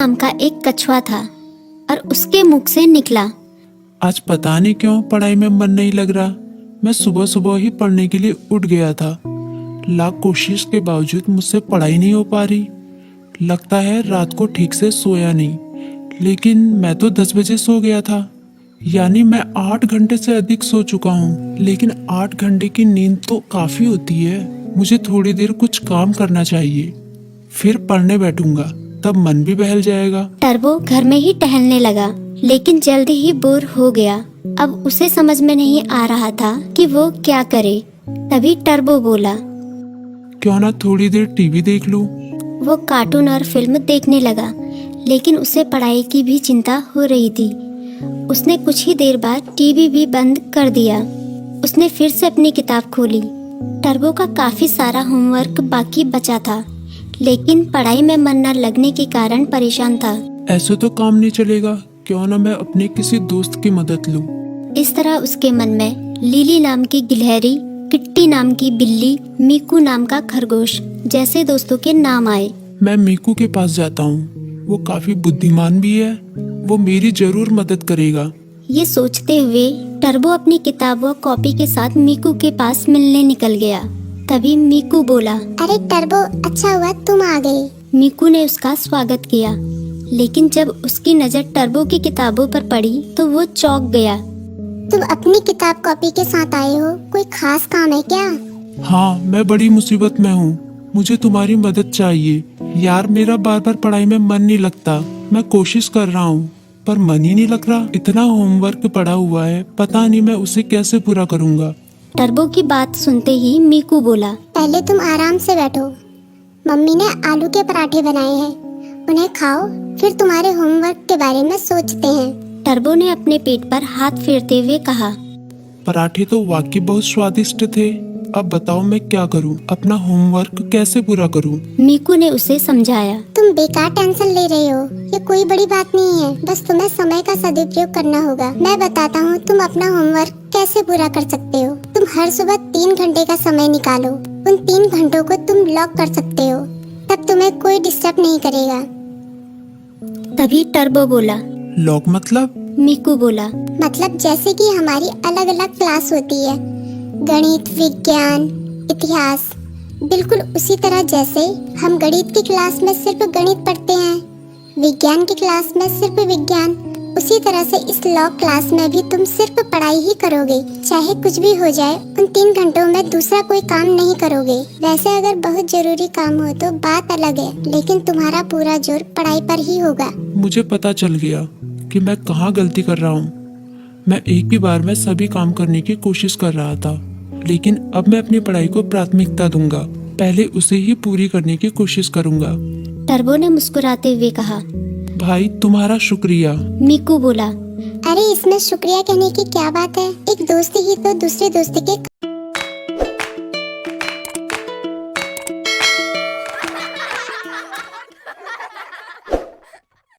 नाम का एक कछुआ था और उसके मुख से निकला, आज पता नहीं क्यों पढ़ाई में मन नहीं लग रहा। मैं सुबह सुबह ही पढ़ने के लिए उठ गया था। लाख कोशिश के बावजूद मुझसे पढ़ाई नहीं हो पा रही। लगता है रात को ठीक से सोया नहीं। लेकिन मैं तो 10 बजे सो गया था, यानी मैं 8 घंटे से अधिक सो चुका हूँ। लेकिन 8 घंटे की नींद तो काफी होती है। मुझे थोड़ी देर कुछ काम करना चाहिए, फिर पढ़ने बैठूंगा, तब मन भी बहल जाएगा। टर्बो घर में ही टहलने लगा, लेकिन जल्दी ही बोर हो गया। अब उसे समझ में नहीं आ रहा था कि वो क्या करे। तभी टर्बो बोला। क्यों ना थोड़ी देर टीवी देख लूं। वो कार्टून और फिल्म देखने लगा, लेकिन उसे पढ़ाई की भी चिंता हो रही थी। उसने कुछ ही देर बाद टीवी भी बंद कर दिया। उसने फिर से अपनी किताब खोली। टर्बो का काफी सारा होमवर्क बाकी बचा था, लेकिन पढ़ाई में मन न लगने के कारण परेशान था। ऐसे तो काम नहीं चलेगा। क्यों ना मैं अपने किसी दोस्त की मदद लूं। इस तरह उसके मन में लिली नाम की गिलहरी, किट्टी नाम की बिल्ली, मीकू नाम का खरगोश जैसे दोस्तों के नाम आए। मैं मीकू के पास जाता हूँ। वो काफी बुद्धिमान भी है। वो मेरी जरूर मदद करेगा। ये सोचते हुए टर्बो अपनी किताब व कॉपी के साथ मीकू के पास मिलने निकल गया। तभी मीकू बोला। अरे टर्बो, अच्छा हुआ तुम आ गए। मीकू ने उसका स्वागत किया, लेकिन जब उसकी नजर टर्बो की किताबों पर पड़ी तो वो चौंक गया। तुम अपनी किताब कॉपी के साथ आए हो, कोई खास काम है क्या? हाँ, मैं बड़ी मुसीबत में हूँ। मुझे तुम्हारी मदद चाहिए। यार, मेरा बार बार पढ़ाई में मन नहीं लगता। मैं कोशिश कर रहा हूँ, पर मन ही नहीं लग रहा। इतना होमवर्क पड़ा हुआ है, पता नहीं मैं उसे कैसे पूरा करूँगा। टर्बो की बात सुनते ही मीकू बोला। पहले तुम आराम से बैठो। मम्मी ने आलू के पराठे बनाए हैं, उन्हें खाओ, फिर तुम्हारे होमवर्क के बारे में सोचते हैं। टर्बो ने अपने पेट पर हाथ फेरते हुए कहा। पराठे तो वाकई बहुत स्वादिष्ट थे। अब बताओ मैं क्या करूं? अपना होमवर्क कैसे पूरा करूं? मीकू ने उसे समझाया। तुम बेकार टेंशन ले रहे हो, ये कोई बड़ी बात नहीं है। बस तुम्हें समय का सदुपयोग करना होगा। मैं बताता हूँ तुम अपना होमवर्क कैसे पूरा कर सकते हो। तुम हर सुबह 3 घंटे का समय निकालो। उन 3 घंटों को तुम लॉक कर सकते हो, तब तुम्हें कोई डिस्टर्ब नहीं करेगा। तभी टर्बो बोला। लॉक मतलब? मीकू बोला। मतलब जैसे कि हमारी अलग अलग क्लास होती है, गणित, विज्ञान, इतिहास, बिल्कुल उसी तरह जैसे हम गणित की क्लास में सिर्फ गणित पढ़ते हैं, विज्ञान की क्लास में सिर्फ विज्ञान, उसी तरह से इस लॉ क्लास में भी तुम सिर्फ पढ़ाई ही करोगे। चाहे कुछ भी हो जाए, उन 3 घंटों में दूसरा कोई काम नहीं करोगे। वैसे अगर बहुत जरूरी काम हो तो बात अलग है, लेकिन तुम्हारा पूरा जोर पढ़ाई पर ही होगा। मुझे पता चल गया कि मैं कहाँ गलती कर रहा हूँ। मैं एक ही बार में सभी काम करने की कोशिश कर रहा था, लेकिन अब मैं अपनी पढ़ाई को प्राथमिकता दूंगा। पहले उसे ही पूरी करने की कोशिश करूंगा। टर्बो ने मुस्कुराते हुए कहा। भाई, तुम्हारा शुक्रिया। मीकू बोला। अरे इसमें शुक्रिया कहने की क्या बात है? एक दोस्त ही तो दूसरे दोस्त के